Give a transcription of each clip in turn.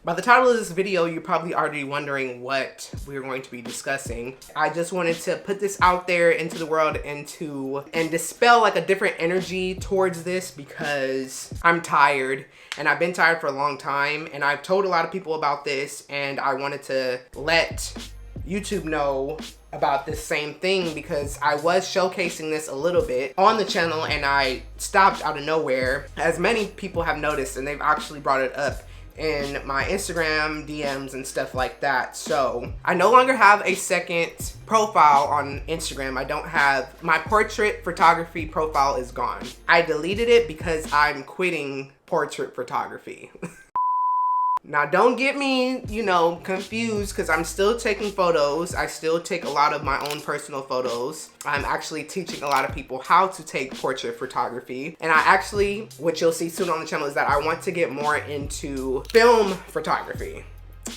By the title of this video, you're probably already wondering what we're going to be discussing. I just wanted to put this out there into the world and dispel like a different energy towards this because I'm tired and I've been tired for a long time, and I've told a lot of people about this, and I wanted to let YouTube know about this same thing because I was showcasing this a little bit on the channel and I stopped out of nowhere, as many people have noticed, and they've actually brought it up in my Instagram DMs and stuff like that. So I no longer have a second profile on Instagram. I don't have, my portrait photography profile is gone. I deleted it because I'm quitting portrait photography. Now don't get me, confused, because I'm still taking photos. I still take a lot of my own personal photos. I'm actually teaching a lot of people how to take portrait photography. And I actually, what you'll see soon on the channel is that I want to get more into film photography,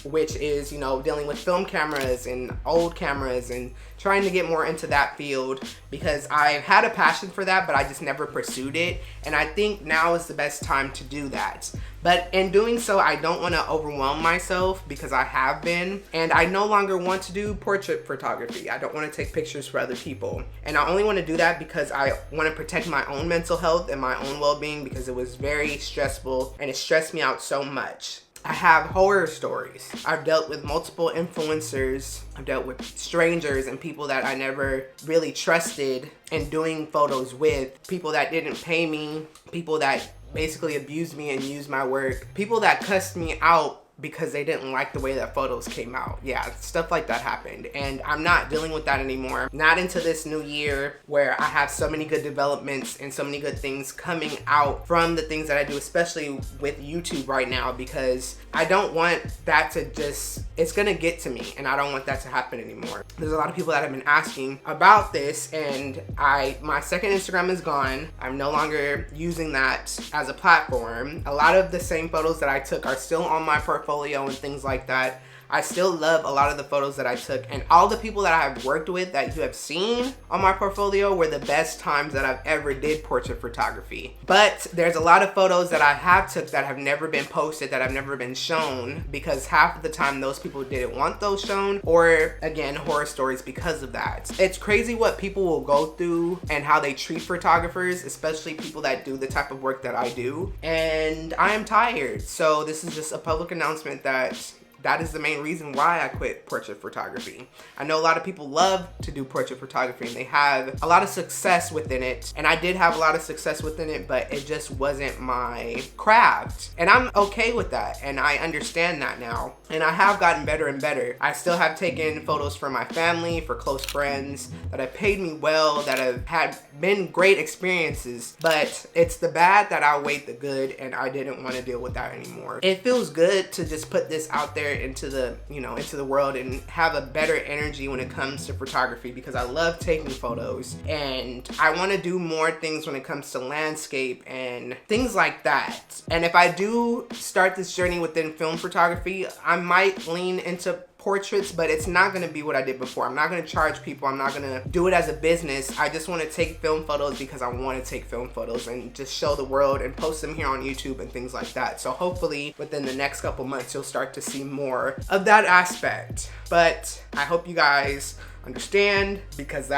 which is, dealing with film cameras and old cameras and trying to get more into that field because I've had a passion for that, but I just never pursued it. And I think now is the best time to do that. But in doing so, I don't want to overwhelm myself because I have been, and I no longer want to do portrait photography. I don't want to take pictures for other people. And I only want to do that because I want to protect my own mental health and my own well-being because it was very stressful and it stressed me out so much. I have horror stories. I've dealt with multiple influencers. I've dealt with strangers and people that I never really trusted in doing photos with. People that didn't pay me. People that basically abused me and used my work. People that cussed me out because they didn't like the way that photos came out. Yeah, stuff like that happened. And I'm not dealing with that anymore. Not into this new year where I have so many good developments and so many good things coming out from the things that I do, especially with YouTube right now, because I don't want that to just, it's gonna get to me and I don't want that to happen anymore. There's a lot of people that have been asking about this, and my second Instagram is gone. I'm no longer using that as a platform. A lot of the same photos that I took are still on my portfolio and things like that. I still love a lot of the photos that I took, and all the people that I have worked with that you have seen on my portfolio were the best times that I've ever did portrait photography. But there's a lot of photos that I have took that have never been posted, that have never been shown, because half of the time those people didn't want those shown, or again, horror stories because of that. It's crazy what people will go through and how they treat photographers, especially people that do the type of work that I do. And I am tired. So this is just a public announcement that is the main reason why I quit portrait photography. I know a lot of people love to do portrait photography and they have a lot of success within it. And I did have a lot of success within it, but it just wasn't my craft. And I'm okay with that. And I understand that now. And I have gotten better and better. I still have taken photos for my family, for close friends that have paid me well, that have been great experiences. But it's the bad that outweighed the good, and I didn't want to deal with that anymore. It feels good to just put this out there into the world and have a better energy when it comes to photography, because I love taking photos and I want to do more things when it comes to landscape and things like that. And if I do start this journey within film photography, I might lean into portraits, but it's not going to be what I did before. I'm not going to charge people. I'm not going to do it as a business. I just want to take film photos because I want to take film photos and just show the world and post them here on YouTube and things like that. So hopefully within the next couple months, you'll start to see more of that aspect. But I hope you guys understand, because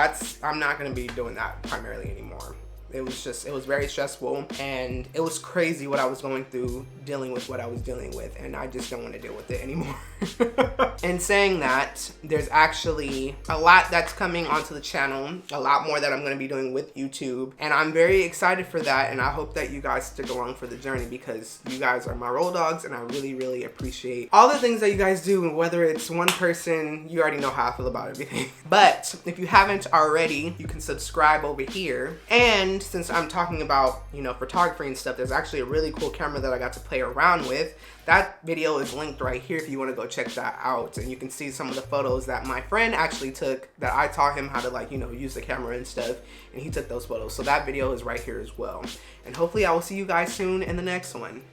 I'm not going to be doing that primarily anymore. It was very stressful, and it was crazy what I was going through dealing with what I was dealing with, and I just don't want to deal with it anymore. In saying that, there's actually a lot that's coming onto the channel, a lot more that I'm going to be doing with YouTube, and I'm very excited for that, and I hope that you guys stick along for the journey, because you guys are my roll dogs, and I really, really appreciate all the things that you guys do, and whether it's one person, you already know how I feel about everything. But if you haven't already, you can subscribe over here. And since I'm talking about, photography and stuff, there's actually a really cool camera that I got to play around with. That video is linked right here if you want to go check that out. And you can see some of the photos that my friend actually took, that I taught him how to use the camera and stuff. And he took those photos. So that video is right here as well. And hopefully I will see you guys soon in the next one.